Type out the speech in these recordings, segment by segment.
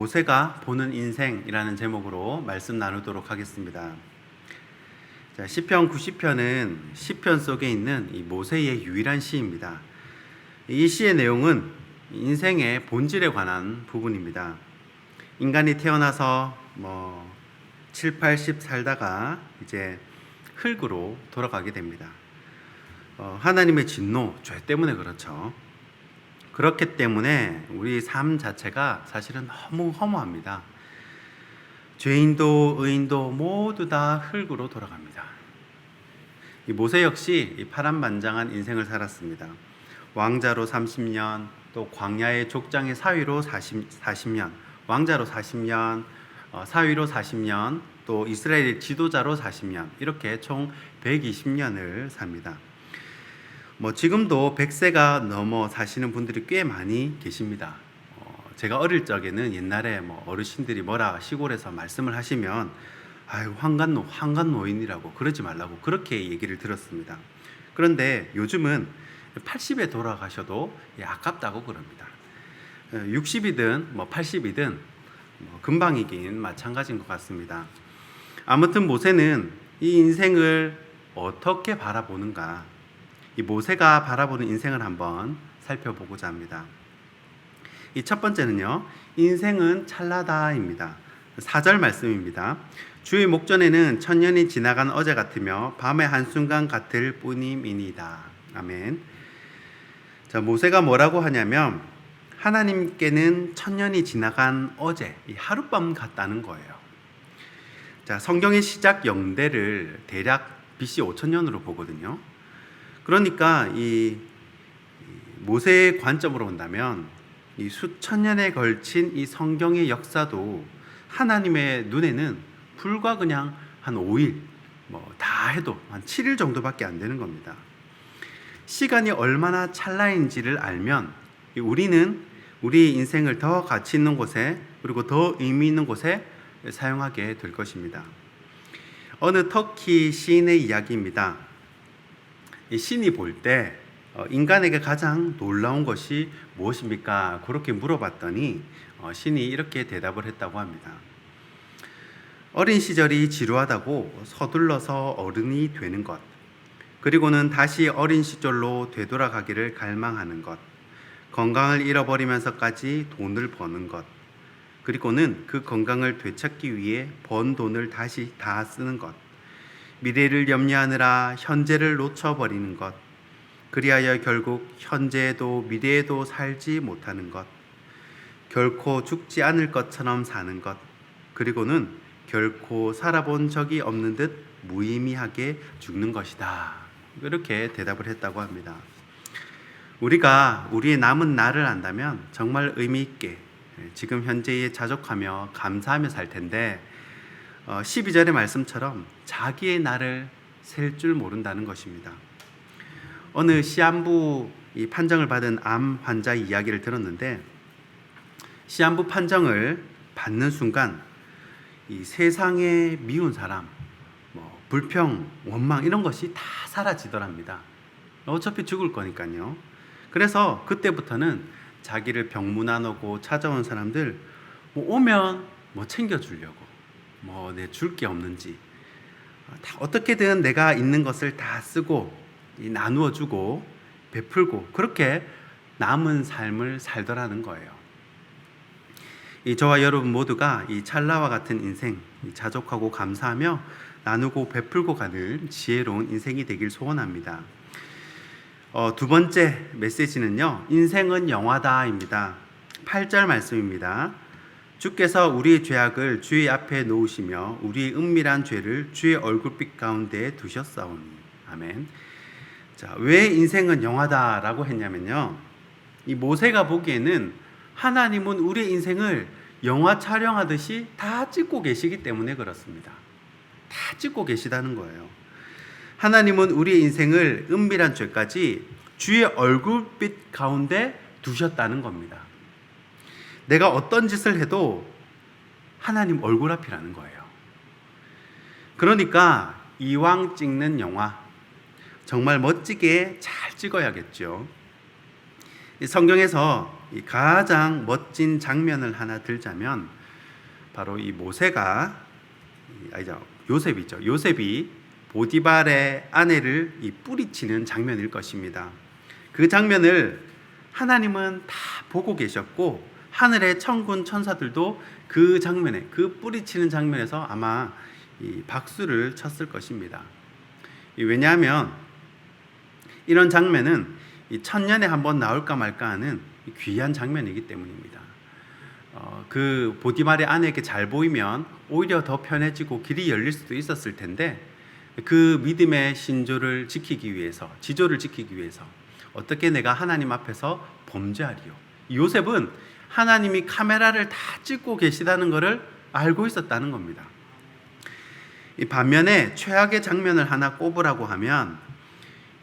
모세가 보는 인생이라는 제목으로 말씀 나누도록 하겠습니다. 자, 시편 90편은 시편 속에 있는 이 모세의 유일한 시입니다. 이 시의 내용은 인생의 본질에 관한 부분입니다. 인간이 태어나서 7, 80 살다가 이제 흙으로 돌아가게 됩니다. 하나님의 진노, 죄 때문에 그렇죠. 그렇기 때문에 우리 삶 자체가 사실은 너무 허무합니다. 죄인도 의인도 모두 다 흙으로 돌아갑니다. 이 모세 역시 이 파란만장한 인생을 살았습니다. 왕자로 30년, 또 광야의 족장의 사위로 40년, 왕자로 40년, 사위로 40년, 또 이스라엘의 지도자로 40년, 이렇게 총 120년을 삽니다. 지금도 100세가 넘어 사시는 분들이 꽤 많이 계십니다. 제가 어릴 적에는 옛날에 어르신들이 시골에서 말씀을 하시면 아유 환갑노인이라고 그러지 말라고 그렇게 얘기를 들었습니다. 그런데 요즘은 80에 돌아가셔도 아깝다고 그럽니다. 60이든 80이든 금방이긴 마찬가지인 것 같습니다. 아무튼 모세는 이 인생을 어떻게 바라보는가, 이 모세가 바라보는 인생을 한번 살펴보고자 합니다. 이 첫 번째는요, 인생은 찰나다입니다. 4절 말씀입니다. 주의 목전에는 천년이 지나간 어제 같으며 밤의 한순간 같을 뿐임이니이다. 아멘. 자, 모세가 뭐라고 하냐면 하나님께는 천년이 지나간 어제, 이 하룻밤 같다는 거예요. 자, 성경의 시작 영대를 대략 BC 5000년으로 보거든요. 그러니까 이 모세의 관점으로 본다면 이 수천 년에 걸친 이 성경의 역사도 하나님의 눈에는 불과 그냥 한 5일, 다 해도 한 7일 정도밖에 안 되는 겁니다. 시간이 얼마나 찰나인지를 알면 우리는 우리 인생을 더 가치 있는 곳에, 그리고 더 의미 있는 곳에 사용하게 될 것입니다. 어느 터키 시인의 이야기입니다. 이 신이 볼 때 인간에게 가장 놀라운 것이 무엇입니까? 그렇게 물어봤더니 신이 이렇게 대답을 했다고 합니다. 어린 시절이 지루하다고 서둘러서 어른이 되는 것, 그리고는 다시 어린 시절로 되돌아가기를 갈망하는 것, 건강을 잃어버리면서까지 돈을 버는 것, 그리고는 그 건강을 되찾기 위해 번 돈을 다시 다 쓰는 것, 미래를 염려하느라 현재를 놓쳐버리는 것, 그리하여 결국 현재에도 미래에도 살지 못하는 것, 결코 죽지 않을 것처럼 사는 것, 그리고는 결코 살아본 적이 없는 듯 무의미하게 죽는 것이다. 이렇게 대답을 했다고 합니다. 우리가 우리의 남은 날을 안다면 정말 의미 있게 지금 현재에 자족하며 감사하며 살 텐데 12절의 말씀처럼 자기의 날을 셀 줄 모른다는 것입니다. 어느 시한부 판정을 받은 암 환자 이야기를 들었는데, 시한부 판정을 받는 순간 이 세상에 미운 사람, 불평, 원망 이런 것이 다 사라지더랍니다. 어차피 죽을 거니까요. 그래서 그때부터는 자기를 병문안 오고 찾아온 사람들 오면 챙겨주려고, 내 줄 게 없는지 다 어떻게든 내가 있는 것을 다 쓰고 나누어 주고 베풀고 그렇게 남은 삶을 살더라는 거예요. 저와 여러분 모두가 이 찰나와 같은 인생, 자족하고 감사하며 나누고 베풀고 가는 지혜로운 인생이 되길 소원합니다. 두 번째 메시지는요, 인생은 영화다입니다. 8절 말씀입니다. 주께서 우리의 죄악을 주의 앞에 놓으시며 우리의 은밀한 죄를 주의 얼굴빛 가운데 두셨사오니. 아멘. 자, 왜 인생은 영화다라고 했냐면요, 이 모세가 보기에는 하나님은 우리의 인생을 영화 촬영하듯이 다 찍고 계시기 때문에 그렇습니다. 다 찍고 계시다는 거예요. 하나님은 우리의 인생을 은밀한 죄까지 주의 얼굴빛 가운데 두셨다는 겁니다. 내가 어떤 짓을 해도 하나님 얼굴 앞이라는 거예요. 그러니까 이왕 찍는 영화 정말 멋지게 잘 찍어야겠죠. 성경에서 이 가장 멋진 장면을 하나 들자면 바로 이 요셉이죠. 요셉이 보디발의 아내를 뿌리치는 장면일 것입니다. 그 장면을 하나님은 다 보고 계셨고 하늘의 천군 천사들도 그 장면에, 그 뿌리치는 장면에서 아마 이 박수를 쳤을 것입니다. 왜냐하면 이런 장면은 이 천년에 한번 나올까 말까 하는 귀한 장면이기 때문입니다. 그 보디발의 아내에게 잘 보이면 오히려 더 편해지고 길이 열릴 수도 있었을 텐데 그 믿음의 신조를 지키기 위해서, 지조를 지키기 위해서 어떻게 내가 하나님 앞에서 범죄하리요. 요셉은 하나님이 카메라를 다 찍고 계시다는 것을 알고 있었다는 겁니다. 이 반면에 최악의 장면을 하나 꼽으라고 하면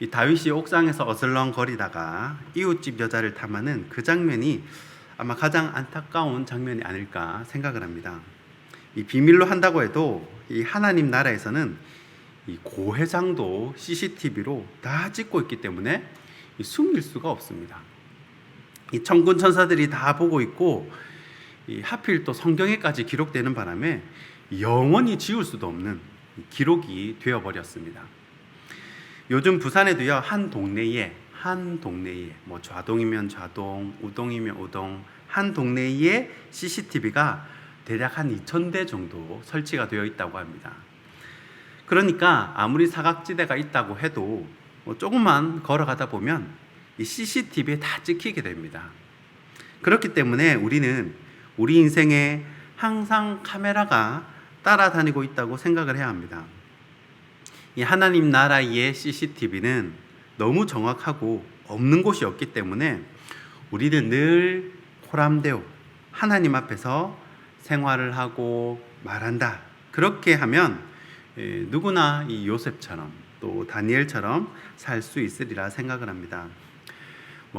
이 다윗이 옥상에서 어슬렁거리다가 이웃집 여자를 탐하는 그 장면이 아마 가장 안타까운 장면이 아닐까 생각을 합니다. 이 비밀로 한다고 해도 이 하나님 나라에서는 이 고회장도 CCTV로 다 찍고 있기 때문에 숨길 수가 없습니다. 이 천군 천사들이 다 보고 있고 하필 또 성경에까지 기록되는 바람에 영원히 지울 수도 없는 기록이 되어버렸습니다. 요즘 부산에도요 한 동네에 뭐 좌동이면 좌동, 우동이면 우동 한 동네에 CCTV가 대략 한 2,000대 정도 설치가 되어 있다고 합니다. 그러니까 아무리 사각지대가 있다고 해도 조금만 걸어가다 보면 이 CCTV에 다 찍히게 됩니다. 그렇기 때문에 우리는 우리 인생에 항상 카메라가 따라다니고 있다고 생각을 해야 합니다. 이 하나님 나라의 CCTV는 너무 정확하고 없는 곳이 없기 때문에 우리는 늘 호람대오 하나님 앞에서 생활을 하고 말한다. 그렇게 하면 누구나 이 요셉처럼 또 다니엘처럼 살 수 있으리라 생각을 합니다.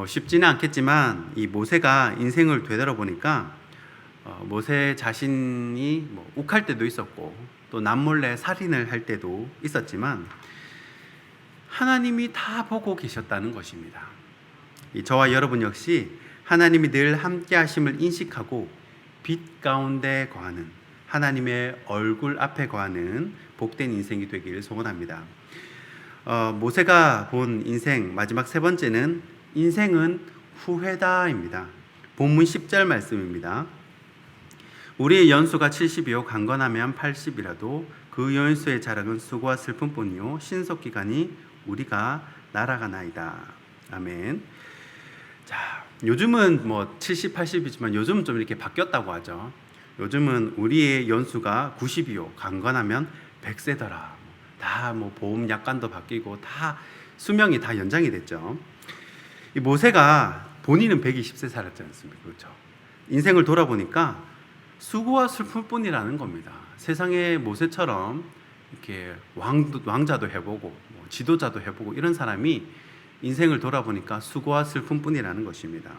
쉽지는 않겠지만 이 모세가 인생을 되돌아보니까 모세 자신이 욱할 때도 있었고 또 남몰래 살인을 할 때도 있었지만 하나님이 다 보고 계셨다는 것입니다. 저와 여러분 역시 하나님이 늘 함께 하심을 인식하고 빛 가운데 거하는 하나님의 얼굴 앞에 거하는 복된 인생이 되기를 소원합니다. 모세가 본 인생 마지막 세 번째는 인생은 후회다입니다. 본문 10절 말씀입니다. 우리의 연수가 70이요 강건하면 80이라도 그 연수의 자랑은 수고와 슬픔뿐이요 신속기간이 우리가 날아가나이다. 아멘. 자, 요즘은 70, 80이지만 요즘은 좀 이렇게 바뀌었다고 하죠. 요즘은 우리의 연수가 90이요 강건하면 100세더라. 다 보험 약관도 바뀌고 다 수명이 다 연장이 됐죠. 이 모세가 본인은 120세 살았지 않습니까? 그렇죠. 인생을 돌아보니까 수고와 슬픔뿐이라는 겁니다. 세상에 모세처럼 이렇게 왕자도 해보고 지도자도 해보고 이런 사람이 인생을 돌아보니까 수고와 슬픔뿐이라는 것입니다.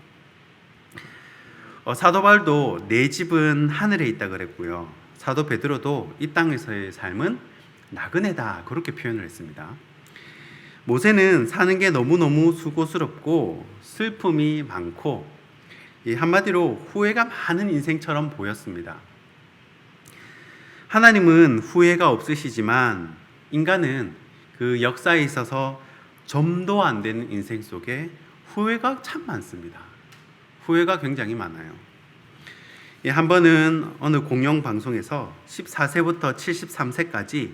사도 바울도 내 집은 하늘에 있다 그랬고요. 사도 베드로도 이 땅에서의 삶은 나그네다 그렇게 표현을 했습니다. 모세는 사는 게 너무너무 수고스럽고 슬픔이 많고 한마디로 후회가 많은 인생처럼 보였습니다. 하나님은 후회가 없으시지만 인간은 그 역사에 있어서 점도 안 되는 인생 속에 후회가 참 많습니다. 후회가 굉장히 많아요. 한 번은 어느 공영방송에서 14세부터 73세까지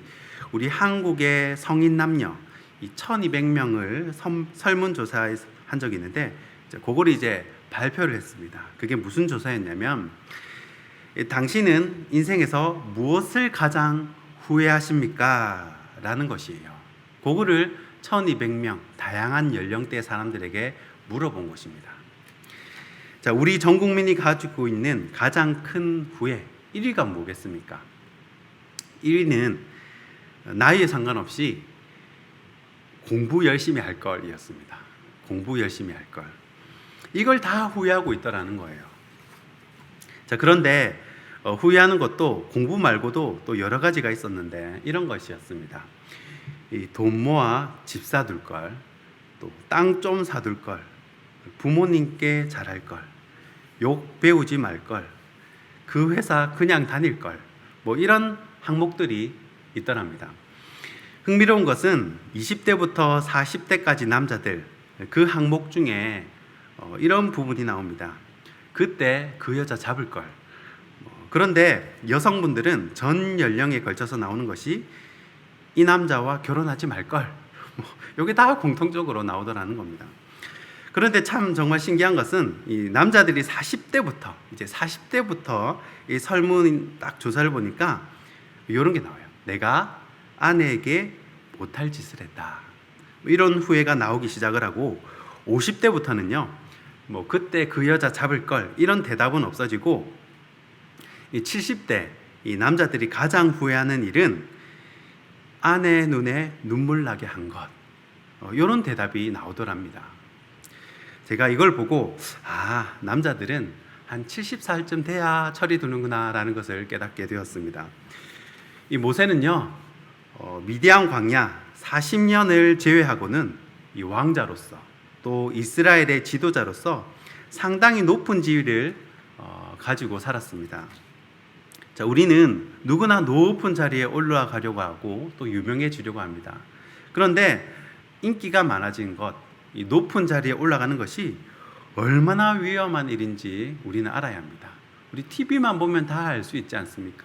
우리 한국의 성인 남녀 1200명을 설문조사한 적이 있는데 그걸 이제 발표를 했습니다. 그게 무슨 조사였냐면 당신은 인생에서 무엇을 가장 후회하십니까? 라는 것이에요. 그거를 1200명 다양한 연령대 사람들에게 물어본 것입니다. 자, 우리 전 국민이 가지고 있는 가장 큰 후회 1위가 뭐겠습니까? 1위는 나이에 상관없이 공부 열심히 할 걸이었습니다. 공부 열심히 할 걸. 이걸 다 후회하고 있더라는 거예요. 자, 그런데 후회하는 것도 공부 말고도 또 여러 가지가 있었는데 이런 것이었습니다. 돈 모아 집 사둘 걸, 또 땅 좀 사둘 걸, 부모님께 잘할 걸, 욕 배우지 말 걸, 그 회사 그냥 다닐 걸, 뭐 이런 항목들이 있더랍니다. 흥미로운 것은 20대부터 40대까지 남자들 그 항목 중에 이런 부분이 나옵니다. 그때 그 여자 잡을 걸. 그런데 여성분들은 전 연령에 걸쳐서 나오는 것이 이 남자와 결혼하지 말 걸. 이게 다 공통적으로 나오더라는 겁니다. 그런데 참 정말 신기한 것은 이 남자들이 40대부터 이 설문 딱 조사를 보니까 이런 게 나와요. 내가 아내에게 못할 짓을 했다. 이런 후회가 나오기 시작을 하고 50대부터는요. 뭐 그때 그 여자 잡을 걸 이런 대답은 없어지고 이 70대 이 남자들이 가장 후회하는 일은 아내 눈에 눈물 나게 한 것. 이런 대답이 나오더랍니다. 제가 이걸 보고 남자들은 한 70살쯤 돼야 철이 드는구나 라는 것을 깨닫게 되었습니다. 이 모세는요 미디안 광야 40년을 제외하고는 이 왕자로서 또 이스라엘의 지도자로서 상당히 높은 지위를 가지고 살았습니다. 자, 우리는 누구나 높은 자리에 올라가려고 하고 또 유명해지려고 합니다. 그런데 인기가 많아진 것, 이 높은 자리에 올라가는 것이 얼마나 위험한 일인지 우리는 알아야 합니다. 우리 TV만 보면 다 알 수 있지 않습니까?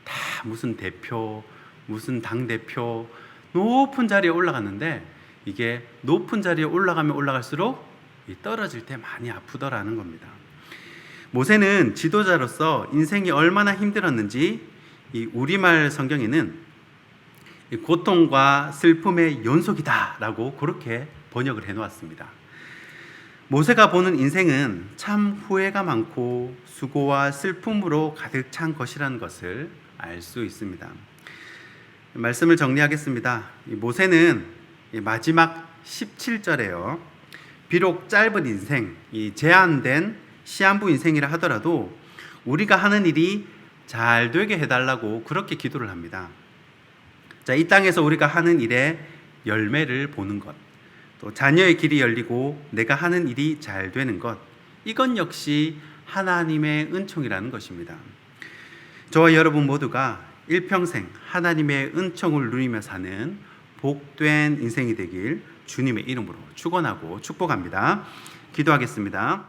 다 무슨 대표, 무슨 당대표, 높은 자리에 올라갔는데 이게 높은 자리에 올라가면 올라갈수록 떨어질 때 많이 아프더라는 겁니다. 모세는 지도자로서 인생이 얼마나 힘들었는지 이 우리말 성경에는 이 고통과 슬픔의 연속이다라고 그렇게 번역을 해놓았습니다. 모세가 보는 인생은 참 후회가 많고 수고와 슬픔으로 가득 찬 것이라는 것을 알 수 있습니다. 말씀을 정리하겠습니다. 모세는 마지막 17절에요. 비록 짧은 인생, 이 제한된 시한부 인생이라 하더라도 우리가 하는 일이 잘 되게 해달라고 그렇게 기도를 합니다. 자, 이 땅에서 우리가 하는 일의 열매를 보는 것, 또 자녀의 길이 열리고 내가 하는 일이 잘 되는 것, 이건 역시 하나님의 은총이라는 것입니다. 저와 여러분 모두가 일평생 하나님의 은총을 누리며 사는 복된 인생이 되길 주님의 이름으로 축원하고 축복합니다. 기도하겠습니다.